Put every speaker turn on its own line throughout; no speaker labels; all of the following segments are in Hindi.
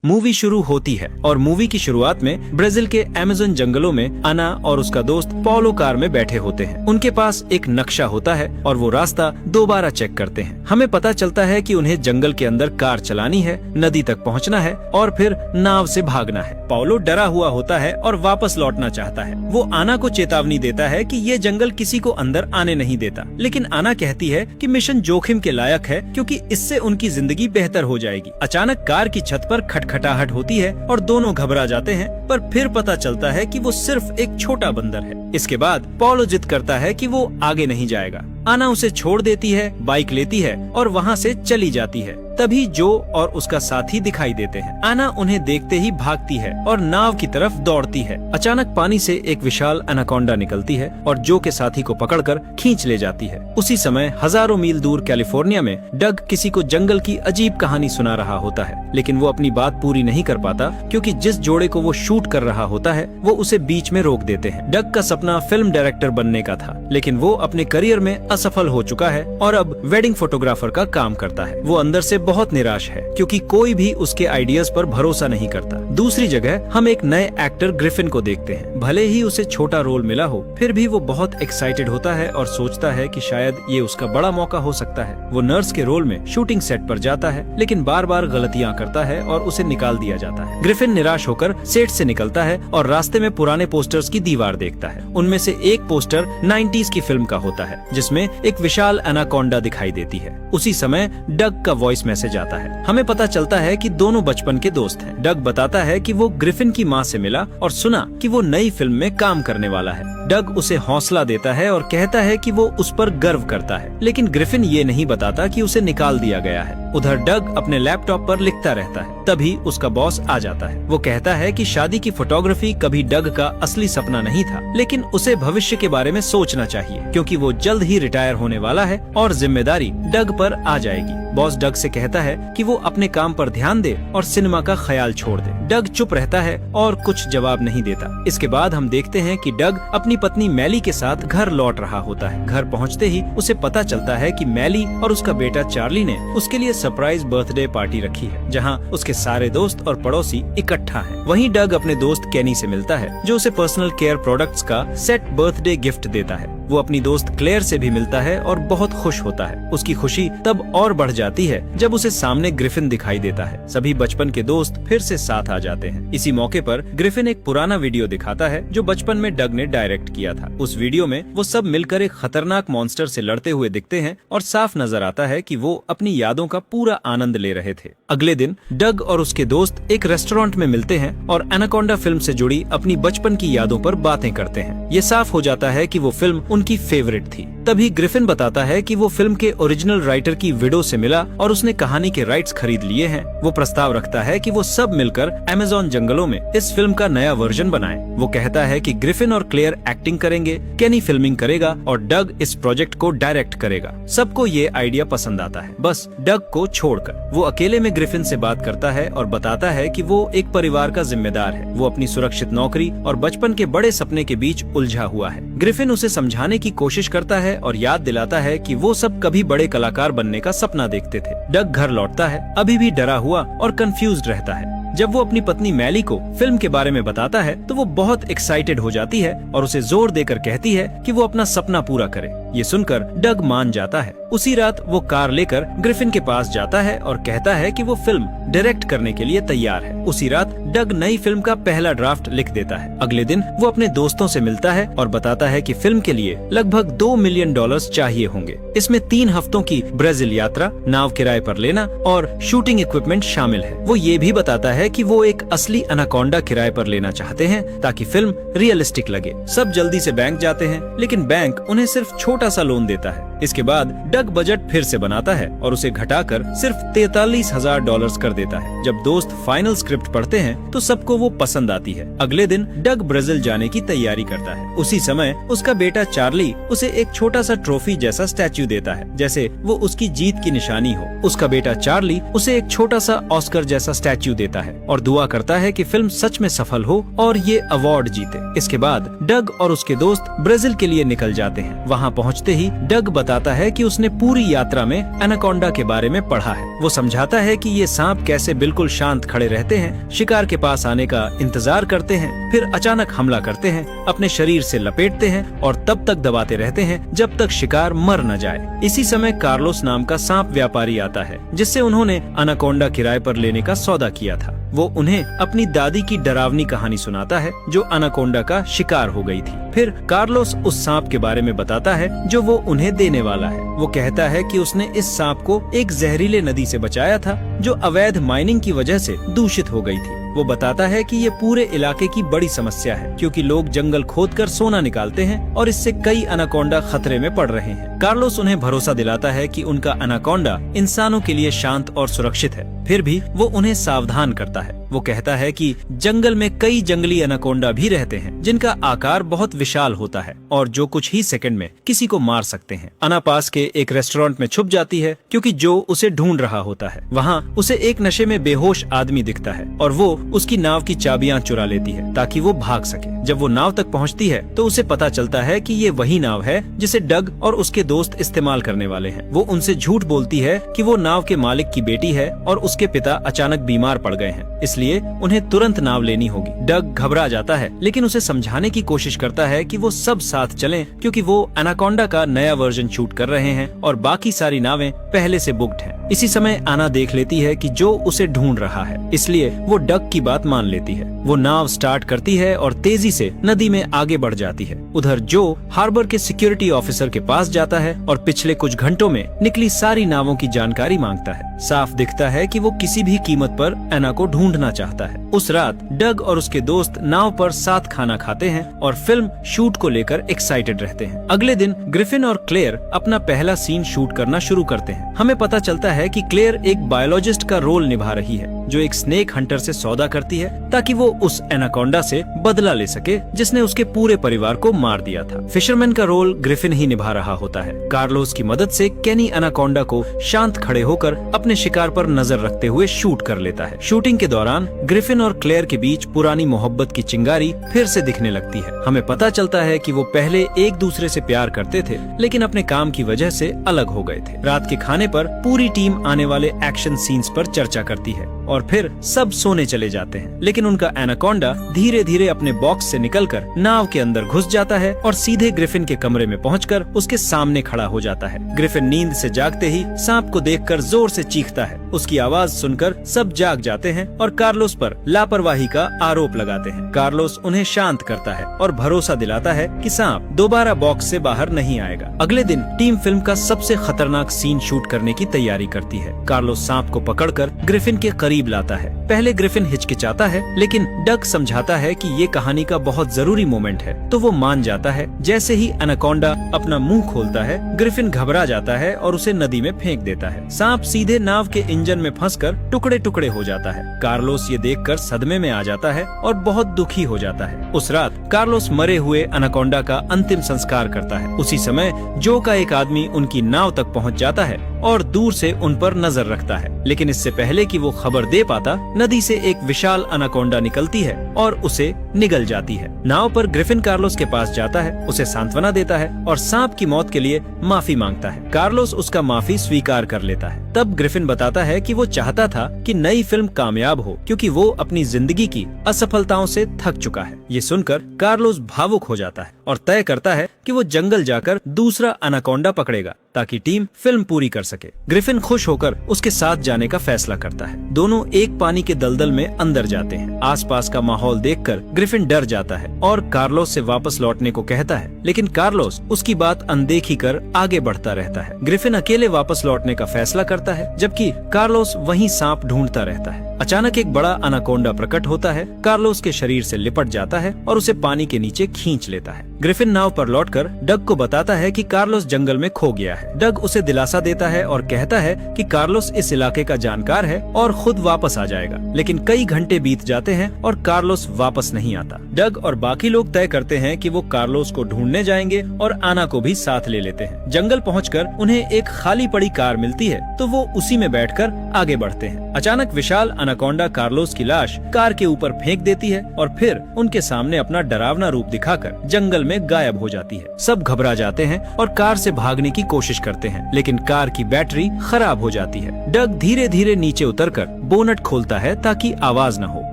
मूवी शुरू होती है और मूवी की शुरुआत में ब्राजील के अमेज़न जंगलों में अना और उसका दोस्त पॉलो कार में बैठे होते हैं। उनके पास एक नक्शा होता है और वो रास्ता दोबारा चेक करते हैं। हमें पता चलता है कि उन्हें जंगल के अंदर कार चलानी है, नदी तक पहुंचना है और फिर नाव से भागना है। पॉलो डरा हुआ होता है और वापस लौटना चाहता है। वो आना को चेतावनी देता है कि ये जंगल किसी को अंदर आने नहीं देता, लेकिन आना कहती है कि मिशन जोखिम के लायक है क्योंकि इससे उनकी जिंदगी बेहतर हो जाएगी। अचानक कार की छत पर खटखटाहट होती है और दोनों घबरा जाते हैं, पर फिर पता चलता है कि वो सिर्फ एक छोटा बंदर है। इसके बाद पॉलो जिद करता है कि वो आगे नहीं जाएगा। आना उसे छोड़ देती है, बाइक लेती है और वहाँ से चली जाती है। तभी जो और उसका साथी दिखाई देते हैं। आना उन्हें देखते ही भागती है और नाव की तरफ दौड़ती है। अचानक पानी से एक विशाल एनाकोंडा निकलती है और जो के साथी को पकड़कर खींच ले जाती है। उसी समय हजारों मील दूर कैलिफोर्निया में डग किसी को जंगल की अजीब कहानी सुना रहा होता है, लेकिन वो अपनी बात पूरी नहीं कर पाता क्योंकि जिस जोड़े को वो शूट कर रहा होता है वो उसे बीच में रोक देते हैं। डग का सपना फिल्म डायरेक्टर बनने का था, लेकिन वो अपने करियर में असफल हो चुका है और अब वेडिंग फोटोग्राफर का काम करता है। वो अंदर से बहुत निराश है क्योंकि कोई भी उसके आइडियाज पर भरोसा नहीं करता। दूसरी जगह हम एक नए एक्टर ग्रिफिन को देखते हैं। भले ही उसे छोटा रोल मिला हो, फिर भी वो बहुत एक्साइटेड होता है और सोचता है कि शायद ये उसका बड़ा मौका हो सकता है। वो नर्स के रोल में शूटिंग सेट पर जाता है, लेकिन बार बार गलतियां करता है और उसे निकाल दिया जाता है। ग्रिफिन निराश होकर सेट से निकलता है और रास्ते में पुराने पोस्टर्स की दीवार देखता है। उनमें से एक पोस्टर 90s की फिल्म का होता है, जिसमें एक विशाल एनाकोंडा दिखाई देती है। उसी समय डग का वॉइस मैसेज आता है। हमें पता चलता है कि दोनों बचपन के दोस्त हैं। डग बताता है कि वो ग्रिफिन की माँ से मिला और सुना कि वो नई फिल्म में काम करने वाला है। डग उसे हौसला देता है और कहता है कि वो उस पर गर्व करता है, लेकिन ग्रिफिन ये नहीं बताता कि उसे निकाल दिया गया है। उधर डग अपने लैपटॉप पर लिखता रहता है। तभी उसका बॉस आ जाता है। वो कहता है कि शादी की फोटोग्राफी कभी डग का असली सपना नहीं था, लेकिन उसे भविष्य के बारे में सोचना चाहिए क्योंकि वो जल्द ही रिटायर होने वाला है और जिम्मेदारी डग पर आ जाएगी। बॉस डग से कहता है कि वो अपने काम पर ध्यान दे और सिनेमा का ख्याल छोड़ दे। डग चुप रहता है और कुछ जवाब नहीं देता। इसके बाद हम देखते हैं कि डग अपनी पत्नी मैली के साथ घर लौट रहा होता है। घर पहुंचते ही उसे पता चलता है कि मैली और उसका बेटा चार्ली ने उसके लिए सरप्राइज बर्थडे पार्टी रखी है, जहां उसके सारे दोस्त और पड़ोसी इकट्ठा हैं। वहीं डग अपने दोस्त केनी से मिलता है, जो उसे पर्सनल केयर प्रोडक्ट्स का सेट बर्थडे गिफ्ट देता है। वो अपनी दोस्त क्लेयर से भी मिलता है और बहुत खुश होता है। उसकी खुशी तब और बढ़ जाती है जब उसे सामने ग्रिफिन दिखाई देता है। सभी बचपन के दोस्त फिर से साथ आ जाते हैं। इसी मौके पर ग्रिफिन एक पुराना वीडियो दिखाता है जो बचपन में डग ने डायरेक्ट किया था। उस वीडियो में वो सब मिलकर एक खतरनाक मॉन्स्टर से लड़ते हुए दिखते हैं और साफ नजर आता है कि वो अपनी यादों का पूरा आनंद ले रहे थे। अगले दिन डग और उसके दोस्त एक रेस्टोरेंट में मिलते हैं और एनाकोंडा फिल्म से जुड़ी अपनी बचपन की यादों पर बातें करते हैं। ये साफ हो जाता है कि वो फिल्म उनकी फेवरेट थी। तभी ग्रिफिन बताता है कि वो फिल्म के ओरिजिनल राइटर की विडो से मिला और उसने कहानी के राइट्स खरीद लिए हैं। वो प्रस्ताव रखता है कि वो सब मिलकर अमेज़न जंगलों में इस फिल्म का नया वर्जन बनाएं। वो कहता है कि ग्रिफिन और क्लेयर एक्टिंग करेंगे, केनी फिल्मिंग करेगा और डग इस प्रोजेक्ट को डायरेक्ट करेगा। सबको ये आइडिया पसंद आता है, बस डग को छोड़कर। वो अकेले में ग्रिफिन से बात करता है और बताता है कि वो एक परिवार का जिम्मेदार है। वो अपनी सुरक्षित नौकरी और बचपन के बड़े सपने के बीच उलझा हुआ है। ग्रिफिन उसे समझाने की कोशिश करता है और याद दिलाता है कि वो सब कभी बड़े कलाकार बनने का सपना देखते थे। डग घर लौटता है, अभी भी डरा हुआ और कंफ्यूज्ड रहता है। जब वो अपनी पत्नी मैली को फिल्म के बारे में बताता है तो वो बहुत एक्साइटेड हो जाती है और उसे जोर देकर कहती है कि वो अपना सपना पूरा करे। ये सुनकर डग मान जाता है। उसी रात वो कार लेकर ग्रिफिन के पास जाता है और कहता है कि वो फिल्म डायरेक्ट करने के लिए तैयार है। उसी रात डग नई फिल्म का पहला ड्राफ्ट लिख देता है। अगले दिन वो अपने दोस्तों से मिलता है और बताता है कि फिल्म के लिए लगभग $2 मिलियन चाहिए होंगे। इसमें 3 हफ्तों की ब्राजील यात्रा, नाव किराए पर लेना और शूटिंग इक्विपमेंट शामिल है। वो ये भी बताता है कि वो एक असली एनाकोंडा किराए पर लेना चाहते हैं ताकि फिल्म रियलिस्टिक लगे। सब जल्दी से बैंक जाते हैं, लेकिन बैंक उन्हें सिर्फ छोटा सा लोन देता है। इसके बाद डग बजट फिर से बनाता है और उसे घटाकर सिर्फ $43,000 कर देता है। जब दोस्त फाइनल स्क्रिप्ट पढ़ते हैं तो सबको वो पसंद आती है। अगले दिन डग ब्राजील जाने की तैयारी करता है। उसी समय उसका बेटा चार्ली उसे एक छोटा सा ट्रॉफी जैसा स्टैच्यू देता है, जैसे वो उसकी जीत की निशानी हो। उसका बेटा चार्ली उसे एक छोटा सा ऑस्कर जैसा स्टैच्यू देता है और दुआ करता है कि फिल्म सच में सफल हो और ये अवार्ड जीते। इसके बाद डग और उसके दोस्त ब्राजील के लिए निकल जाते हैं। वहाँ पहुँचते ही डग बताता है कि उसने पूरी यात्रा में एनाकोंडा के बारे में पढ़ा है। वो समझाता है कि ये सांप कैसे बिल्कुल शांत खड़े रहते हैं, शिकार के पास आने का इंतजार करते हैं, फिर अचानक हमला करते हैं, अपने शरीर से लपेटते हैं और तब तक दबाते रहते हैं जब तक शिकार मर न जाए। इसी समय कार्लोस नाम का सांप व्यापारी आता है, जिससे उन्होंने एनाकोंडा किराए पर लेने का सौदा किया था। वो उन्हें अपनी दादी की डरावनी कहानी सुनाता है जो एनाकोंडा का शिकार हो गई थी। फिर कार्लोस उस सांप के बारे में बताता है जो वो उन्हें देने वाला है। वो कहता है कि उसने इस सांप को एक जहरीले नदी से बचाया था जो अवैध माइनिंग की वजह से दूषित हो गई थी। वो बताता है कि ये पूरे इलाके की बड़ी समस्या है क्योंकि लोग जंगल खोदकर सोना निकालते हैं और इससे कई एनाकोंडा खतरे में पड़ रहे हैं। कार्लोस उन्हें भरोसा दिलाता है कि उनका एनाकोंडा इंसानों के लिए शांत और सुरक्षित है। फिर भी वो उन्हें सावधान करता है। वो कहता है कि जंगल में कई जंगली एनाकोंडा भी रहते हैं जिनका आकार बहुत विशाल होता है और जो कुछ ही सेकंड में किसी को मार सकते हैं। अना पास के एक रेस्टोरेंट में छुप जाती है क्योंकि जो उसे ढूंढ रहा होता है। वहाँ उसे एक नशे में बेहोश आदमी दिखता है और वो उसकी नाव की चाबियां चुरा लेती है ताकि वो भाग सके। जब वो नाव तक पहुँचती है तो उसे पता चलता है कि ये वही नाव है जिसे डग और उसके दोस्त इस्तेमाल करने वाले हैं। वो उनसे झूठ बोलती है कि वो नाव के मालिक की बेटी है और उसके पिता अचानक बीमार पड़ गए हैं, इसलिए उन्हें तुरंत नाव लेनी होगी। डग घबरा जाता है लेकिन उसे समझाने की कोशिश करता है कि वो सब साथ चलें क्योंकि वो एनाकोंडा का नया वर्जन शूट कर रहे हैं और बाकी सारी नावें पहले से बुक्ड हैं। इसी समय आना देख लेती है कि जो उसे ढूंढ रहा है, इसलिए वो डग की बात मान लेती है। वो नाव स्टार्ट करती है और तेजी से नदी में आगे बढ़ जाती है। उधर जो हार्बर के सिक्योरिटी ऑफिसर के पास जाता है और पिछले कुछ घंटों में निकली सारी नावों की जानकारी मांगता है। साफ दिखता है कि वो किसी भी कीमत पर एना को ढूंढना चाहता है। उस रात डग और उसके दोस्त नाव पर साथ खाना खाते हैं और फिल्म शूट को लेकर एक्साइटेड रहते हैं। अगले दिन ग्रिफिन और क्लेयर अपना पहला सीन शूट करना शुरू करते हैं। हमें पता चलता है कि क्लेयर एक बायोलॉजिस्ट का रोल निभा रही है जो एक स्नेक हंटर से सौदा करती है ताकि वो उस एनाकोंडा से बदला ले सके जिसने उसके पूरे परिवार को मार दिया था। फिशरमैन का रोल ग्रिफिन ही निभा रहा होता है। कार्लोस की मदद से केनी एनाकोंडा को शांत खड़े होकर अपने शिकार पर नजर रखते हुए शूट कर लेता है। शूटिंग के दौरान ग्रिफिन और क्लेयर के बीच पुरानी मोहब्बत की चिंगारी फिर से दिखने लगती है। हमें पता चलता है कि वो पहले एक दूसरे से प्यार करते थे लेकिन अपने काम की वजह से अलग हो गए थे। रात के खाने पर पूरी टीम आने वाले एक्शन सीन्स पर चर्चा करती है और फिर सब सोने चले जाते हैं, लेकिन उनका एनाकोंडा धीरे धीरे अपने बॉक्स से निकलकर नाव के अंदर घुस जाता है और सीधे ग्रिफिन के कमरे में पहुंचकर उसके सामने खड़ा हो जाता है। ग्रिफिन नींद से जागते ही सांप को देखकर जोर से चीखता है। उसकी आवाज सुनकर सब जाग जाते हैं और कार्लोस पर लापरवाही का आरोप लगाते हैं। कार्लोस उन्हें शांत करता है और भरोसा दिलाता है कि सांप दोबारा बॉक्स से बाहर नहीं आएगा। अगले दिन टीम फिल्म का सबसे खतरनाक सीन शूट करने की तैयारी करती है। कार्लोस सांप को पकड़कर ग्रिफिन के करीब लाता है। पहले ग्रिफिन हिचकिचाता है लेकिन डग समझाता है कि ये कहानी का बहुत जरूरी मोमेंट है तो वो मान जाता है। जैसे ही एनाकोंडा अपना मुंह खोलता है ग्रिफिन घबरा जाता है और उसे नदी में फेंक देता है। सांप सीधे नाव के इंजन में फंसकर टुकड़े टुकड़े हो जाता है। कार्लोस ये देखकर सदमे में आ जाता है और बहुत दुखी हो जाता है। उस रात कार्लोस मरे हुए एनाकोंडा का अंतिम संस्कार करता है। उसी समय जो का एक आदमी उनकी नाव तक पहुंच जाता है और दूर से उन पर नजर रखता है, लेकिन इससे पहले कि वो खबर दे पाता नदी से एक विशाल एनाकोंडा निकलती है और उसे निगल जाती है। नाव पर ग्रिफिन कार्लोस के पास जाता है, उसे सांत्वना देता है और सांप की मौत के लिए माफी मांगता है। कार्लोस उसका माफी स्वीकार कर लेता है। तब ग्रिफिन बताता है कि वो चाहता था कि नई फिल्म कामयाब हो क्योंकि वो अपनी जिंदगी की असफलताओं से थक चुका है। ये सुनकर कार्लोस भावुक हो जाता है और तय करता है कि वो जंगल जाकर दूसरा एनाकोंडा पकड़ेगा ताकि टीम फिल्म पूरी कर सके। ग्रिफिन खुश होकर उसके साथ जाने का फैसला करता है। दोनों एक पानी के दलदल में अंदर जाते हैं। आसपास का माहौल देखकर ग्रिफिन डर जाता है और कार्लोस से वापस लौटने को कहता है, लेकिन कार्लोस उसकी बात अनदेखी कर आगे बढ़ता रहता है। ग्रिफिन अकेले वापस लौटने का फैसला करता है जबकि कार्लोस वहीं सांप ढूंढता रहता है। अचानक एक बड़ा एनाकोंडा प्रकट होता है, कार्लोस के शरीर से लिपट जाता है और उसे पानी के नीचे खींच लेता है। ग्रिफिन नाव पर लौटकर डग को बताता है कि कार्लोस जंगल में खो गया है। डग उसे दिलासा देता है और कहता है कि कार्लोस इस इलाके का जानकार है और खुद वापस आ जाएगा, लेकिन कई घंटे बीत जाते हैं और कार्लोस वापस नहीं आता। डग और बाकी लोग तय करते हैं कि वो कार्लोस को ढूंढने जाएंगे और आना को भी साथ ले लेते हैं। जंगल पहुंचकर उन्हें एक खाली पड़ी कार मिलती है तो वो उसी में बैठकर आगे बढ़ते हैं। अचानक विशाल अनाकोंडा कार्लोस की लाश कार के ऊपर फेंक देती है और फिर उनके सामने अपना डरावना रूप दिखाकर जंगल में गायब हो जाती है। सब घबरा जाते हैं और कार से भागने की कोशिश करते हैं, लेकिन कार की बैटरी खराब हो जाती है। डग धीरे धीरे नीचे उतरकर बोनट खोलता है ताकि आवाज न हो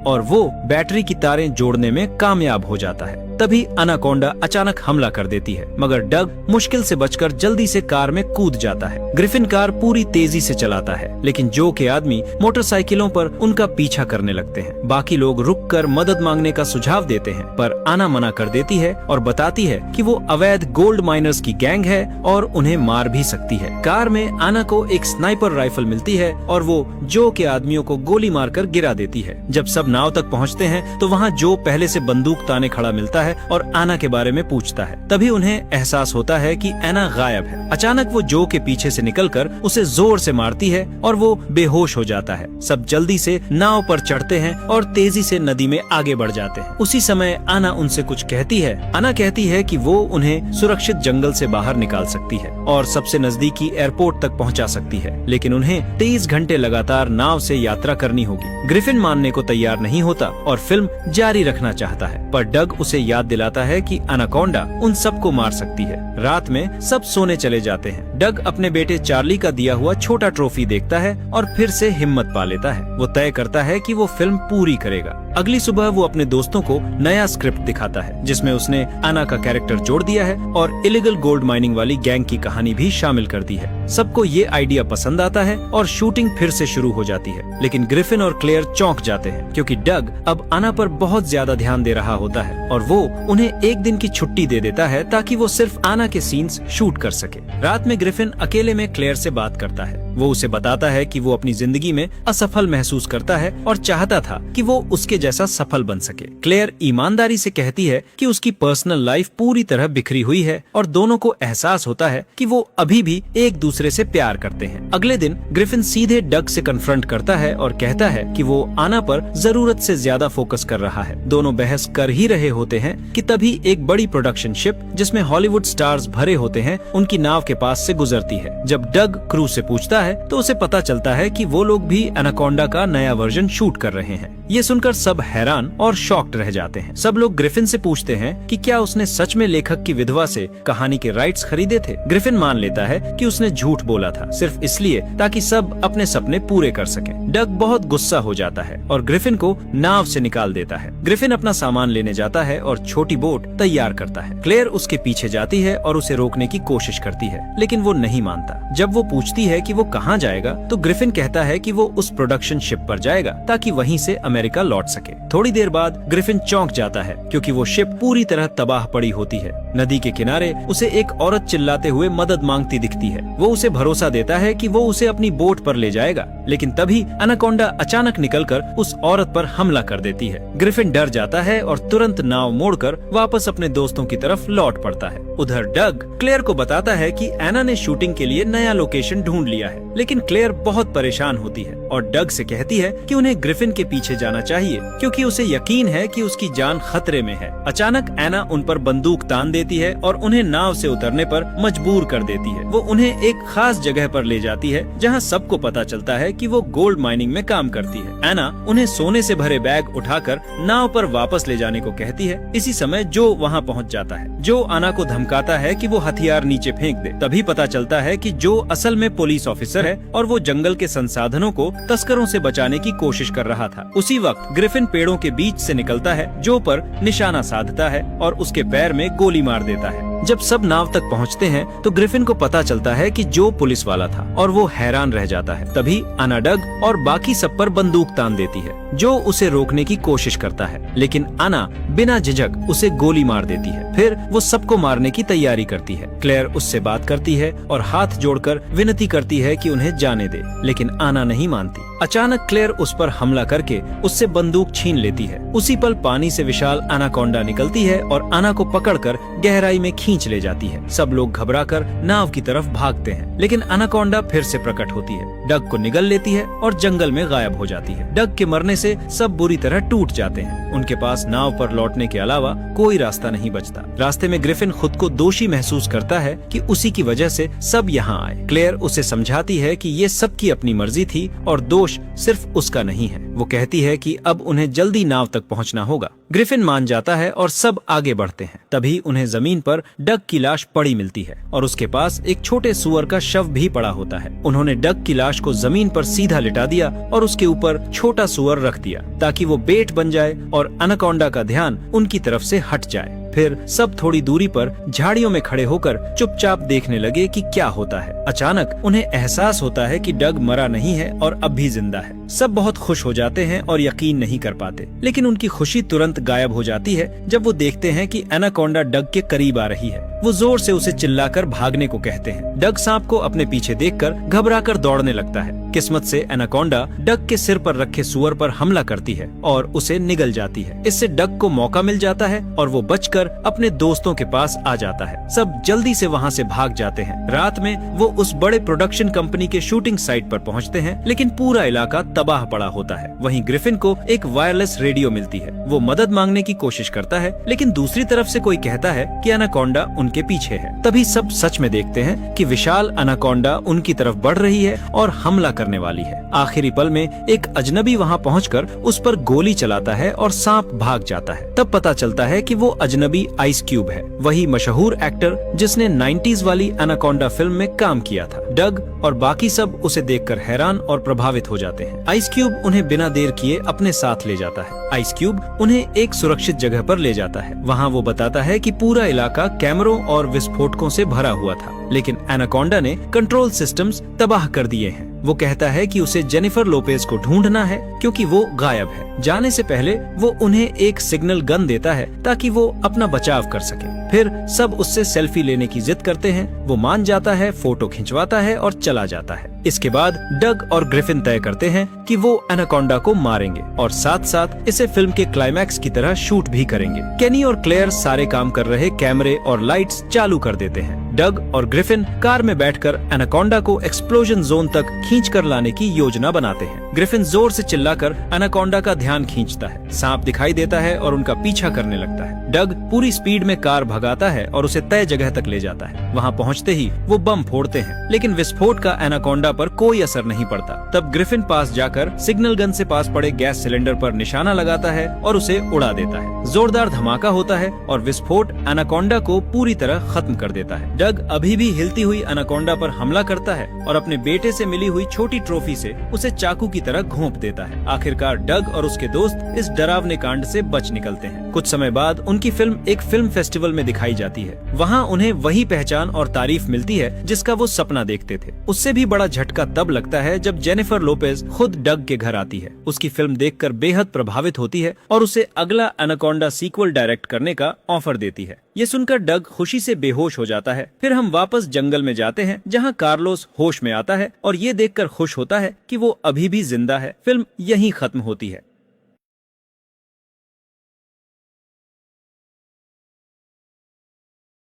और वो बैटरी की तारें जोड़ने में कामयाब हो जाता है। तभी अनाकोंडा अचानक हमला कर देती है, मगर डग मुश्किल से बचकर जल्दी से कार में कूद जाता है। ग्रिफिन कार पूरी तेजी से चलाता है, लेकिन जो के आदमी मोटरसाइकिलों पर उनका पीछा करने लगते हैं। बाकी लोग रुककर मदद मांगने का सुझाव देते हैं, पर आना मना कर देती है और बताती है कि वो अवैध गोल्ड माइनर्स की गैंग है और उन्हें मार भी सकती है। कार में आना को एक स्नाइपर राइफल मिलती है और वो जो के आदमियों को गोली मारकर गिरा देती है। जब सब नाव तक पहुंचते हैं तो वहां जो पहले से बंदूक ताने खड़ा मिलता है और आना के बारे में पूछता है। तभी उन्हें एहसास होता है कि आना गायब है। अचानक वो जो के पीछे से निकलकर उसे जोर से मारती है और वो बेहोश हो जाता है। सब जल्दी से नाव पर चढ़ते हैं और तेजी से नदी में आगे बढ़ जाते हैं। उसी समय आना उनसे कुछ कहती है। आना कहती है कि वो उन्हें सुरक्षित जंगल से बाहर निकाल सकती है और सबसे नजदीकी एयरपोर्ट तक पहुंचा सकती है, लेकिन उन्हें 23 घंटे लगातार नाव से यात्रा करनी होगी। ग्रिफिन मानने को तैयार नहीं होता और फिल्म जारी रखना चाहता है, पर डग उसे याद दिलाता है कि अनाकोंडा उन सबको मार सकती है। रात में सब सोने चले जाते हैं। डग अपने बेटे चार्ली का दिया हुआ छोटा ट्रॉफी देखता है और फिर से हिम्मत पा लेता है। वो तय करता है कि वो फिल्म पूरी करेगा। अगली सुबह वो अपने दोस्तों को नया स्क्रिप्ट दिखाता है, जिसमें उसने आना का कैरेक्टर जोड़ दिया है और इलीगल गोल्ड माइनिंग वाली गैंग की कहानी भी शामिल कर दी है। सबको ये आइडिया पसंद आता है और शूटिंग फिर से शुरू हो जाती है, लेकिन ग्रिफिन और क्लेयर चौंक जाते हैं क्योंकि डग अब आना पर बहुत ज्यादा ध्यान दे रहा होता है और वो उन्हें एक दिन की छुट्टी दे देता है ताकि वो सिर्फ आना के सीन्स शूट कर सके। रात में ग्रिफिन अकेले में क्लेयर से बात करता है। वो उसे बताता है कि वो अपनी जिंदगी में असफल महसूस करता है और चाहता था कि वो उसके जैसा सफल बन सके। क्लेयर ईमानदारी से कहती है कि उसकी पर्सनल लाइफ पूरी तरह बिखरी हुई है और दोनों को एहसास होता है कि वो अभी भी एक दूसरे से प्यार करते हैं। अगले दिन ग्रिफिन सीधे डग से कन्फ्रंट करता है और कहता है कि वो आना पर जरूरत से ज्यादा फोकस कर रहा है। दोनों बहस कर ही रहे होते हैं कि तभी एक बड़ी प्रोडक्शन शिप जिसमें हॉलीवुड स्टार्स भरे होते हैं उनकी नाव के पास से गुजरती है। जब डग क्रू से पूछता है तो उसे पता चलता है कि वो लोग भी एनाकोंडा का नया वर्जन शूट कर रहे हैं। ये सुनकर सब हैरान और शॉक्ड रह जाते हैं। सब लोग ग्रिफिन से पूछते हैं कि क्या उसने सच में लेखक की विधवा से कहानी के राइट्स खरीदे थे। ग्रिफिन मान लेता है कि उसने झूठ बोला था, सिर्फ इसलिए ताकि सब अपने सपने पूरे कर सकें। डग बहुत गुस्सा हो जाता है और ग्रिफिन को नाव से निकाल देता है। ग्रिफिन अपना सामान लेने जाता है और छोटी बोट तैयार करता है। क्लेयर उसके पीछे जाती है और उसे रोकने की कोशिश करती है, लेकिन वो नहीं मानता। जब वो पूछती है कि वो कहाँ जाएगा तो ग्रिफिन कहता है कि वो उस प्रोडक्शन शिप पर जाएगा ताकि वहीं से अमेरिका लौट सके। थोड़ी देर बाद ग्रिफिन चौंक जाता है क्योंकि वो शिप पूरी तरह तबाह पड़ी होती है। नदी के किनारे उसे एक औरत चिल्लाते हुए मदद मांगती दिखती है। वो उसे भरोसा देता है कि वो उसे अपनी बोट पर ले जाएगा, लेकिन तभी एनाकोंडा अचानक निकलकर उस औरत पर हमला कर देती है। ग्रिफिन डर जाता है और तुरंत नाव मोड़कर वापस अपने दोस्तों की तरफ लौट पड़ता है। उधर डग क्लेयर को बताता है कि एना ने शूटिंग के लिए नया लोकेशन ढूंढ लिया है, लेकिन क्लेयर बहुत परेशान होती है और डग से कहती है कि उन्हें ग्रिफिन के पीछे जाना चाहिए क्योंकि उसे यकीन है कि उसकी जान खतरे में है। अचानक एना उन पर बंदूक तान देती है और उन्हें नाव से उतरने पर मजबूर कर देती है। वो उन्हें एक खास जगह पर ले जाती है जहां सबको पता चलता है कि वो गोल्ड माइनिंग में काम करती है। एना उन्हें सोने से भरे बैग उठाकर नाव पर वापस ले जाने को कहती है। इसी समय जो वहां पहुंच जाता है। जो आना को धमकाता है कि वो हथियार नीचे फेंक दे। तभी पता चलता है कि जो असल में पुलिस ऑफिसर है और वो जंगल के संसाधनों को तस्करों से बचाने की कोशिश कर रहा था। उसी वक्त ग्रिफिन पेड़ों के बीच से निकलता है, जो पर निशाना साधता है और उसके पैर में गोली मार देता है। जब सब नाव तक पहुंचते हैं तो ग्रिफिन को पता चलता है कि जो पुलिस वाला था और वो हैरान रह जाता है। तभी आना डग और बाकी सब पर बंदूक तान देती है। जो उसे रोकने की कोशिश करता है, लेकिन आना बिना झिझक उसे गोली मार देती है। फिर वो सबको मारने की तैयारी करती है। क्लेयर उससे बात करती है और हाथ जोड़कर विनती करती है कि उन्हें जाने दे, लेकिन आना नहीं मानती। अचानक क्लेयर उस पर हमला करके उससे बंदूक छीन लेती है। उसी पल पानी से विशाल एनाकोंडा निकलती है और आना को पकड़कर गहराई में खींच ले जाती है। सब लोग घबराकर नाव की तरफ भागते हैं, लेकिन एनाकोंडा फिर से प्रकट होती है, डग को निगल लेती है और जंगल में गायब हो जाती है। डग के मरने से सब बुरी तरह टूट जाते हैं। उनके पास नाव पर लौटने के अलावा कोई रास्ता नहीं बचता। रास्ते में ग्रिफिन खुद को दोषी महसूस करता है कि उसी की वजह से सब यहाँ आए। क्लेयर उसे समझाती है कि ये सबकी अपनी मर्जी थी और दोष सिर्फ उसका नहीं है। वो कहती है कि अब उन्हें जल्दी नाव तक पहुंचना होगा। ग्रिफिन मान जाता है और सब आगे बढ़ते हैं। तभी उन्हें जमीन पर डग की लाश पड़ी मिलती है और उसके पास एक छोटे सुअर का शव भी पड़ा होता है। उन्होंने डग की लाश को जमीन पर सीधा लिटा दिया और उसके ऊपर छोटा सुअर रख दिया ताकि वो बेट बन जाए और एनाकोंडा का ध्यान उनकी तरफ से हट जाए। फिर सब थोड़ी दूरी पर झाड़ियों में खड़े होकर चुपचाप देखने लगे कि क्या होता है। अचानक उन्हें एहसास होता है कि डग मरा नहीं है और अब भी जिंदा है। सब बहुत खुश हो जाते हैं और यकीन नहीं कर पाते, लेकिन उनकी खुशी तुरंत गायब हो जाती है जब वो देखते हैं कि एनाकोंडा डग के करीब आ रही है। वो जोर से उसे चिल्लाकर भागने को कहते हैं। डग सांप को अपने पीछे देखकर घबराकर दौड़ने लगता है। किस्मत से एनाकोंडा डग के सिर पर रखे सुअर पर हमला करती है और उसे निगल जाती है। इससे डग को मौका मिल जाता है और वो बचकर अपने दोस्तों के पास आ जाता है। सब जल्दी से वहाँ से भाग जाते हैं। रात में वो उस बड़े प्रोडक्शन कंपनी के शूटिंग साइट पर पहुँचते हैं, लेकिन पूरा इलाका तबाह पड़ा होता है। वहीं ग्रिफिन को एक वायरलेस रेडियो मिलती है। वो मदद मांगने की कोशिश करता है, लेकिन दूसरी तरफ से कोई कहता है कि एनाकोंडा उनके पीछे है। तभी सब सच में देखते हैं कि विशाल एनाकोंडा उनकी तरफ बढ़ रही है और हमला करने वाली है। आखिरी पल में एक अजनबी वहाँ पहुंचकर उस पर गोली चलाता है और सांप भाग जाता है। तब पता चलता है कि वो अजनबी आइस क्यूब है, वही मशहूर एक्टर जिसने 90s वाली एनाकोंडा फिल्म में काम किया था। डग और बाकी सब उसे देखकर हैरान और प्रभावित हो जाते हैं। आइस क्यूब उन्हें बिना देर किए अपने साथ ले जाता है। आइस क्यूब उन्हें एक सुरक्षित जगह पर ले जाता है। वहाँ वो बताता है कि पूरा इलाका कैमरों और विस्फोटकों से भरा हुआ था, लेकिन एनाकोंडा ने कंट्रोल सिस्टम्स तबाह कर दिए हैं। वो कहता है कि उसे जेनिफर लोपेज को ढूंढना है क्योंकि वो गायब है। जाने से पहले वो उन्हें एक सिग्नल गन देता है ताकि वो अपना बचाव कर सके। फिर सब उससे सेल्फी लेने की जिद करते हैं। वो मान जाता है, फोटो खिंचवाता है और चला जाता है। इसके बाद डग और ग्रिफिन तय करते हैं कि वो एनाकोंडा को मारेंगे और साथ साथ इसे फिल्म के क्लाइमैक्स की तरह शूट भी करेंगे। केनी और क्लेयर सारे काम कर रहे कैमरे और लाइट्स चालू कर देते हैं। डग और ग्रिफिन कार में बैठकर एनाकोंडा को एक्सप्लोजन जोन तक खींचकर लाने की योजना बनाते हैं। ग्रिफिन जोर से चिल्लाकर एनाकोंडा का ध्यान खींचता है। सांप दिखाई देता है और उनका पीछा करने लगता है। डग पूरी स्पीड में कार भगाता है और उसे तय जगह तक ले जाता है। वहाँ पहुँचते ही वो बम फोड़ते हैं, लेकिन विस्फोट का एनाकोंडा पर कोई असर नहीं पड़ता। तब ग्रिफिन पास जाकर सिग्नल गन से पास पड़े गैस सिलेंडर पर निशाना लगाता है और उसे उड़ा देता है। जोरदार धमाका होता है और विस्फोट एनाकोंडा को पूरी तरह खत्म कर देता है। डग अभी भी हिलती हुई एनाकोंडा पर हमला करता है और अपने बेटे से मिली हुई छोटी ट्रॉफी से उसे चाकू की तरह घोंप देता है। आखिरकार डग और उसके दोस्त इस डरावने कांड से बच निकलते हैं। कुछ समय बाद उनकी फिल्म एक फिल्म फेस्टिवल में दिखाई जाती है। वहाँ उन्हें वही पहचान और तारीफ मिलती है जिसका वो सपना देखते थे। उससे भी बड़ा झटका तब लगता है जब जेनिफर लोपेज खुद डग के घर आती है। उसकी फिल्म देखकर बेहद प्रभावित होती है और उसे अगला एनाकोंडा सीक्वल डायरेक्ट करने का ऑफर देती है। ये सुनकर डग खुशी से बेहोश हो जाता है। फिर हम वापस जंगल में जाते हैं जहाँ कार्लोस होश में आता है और ये देखकर खुश होता है कि वो अभी भी जिंदा है। फिल्म यहीं खत्म होती है।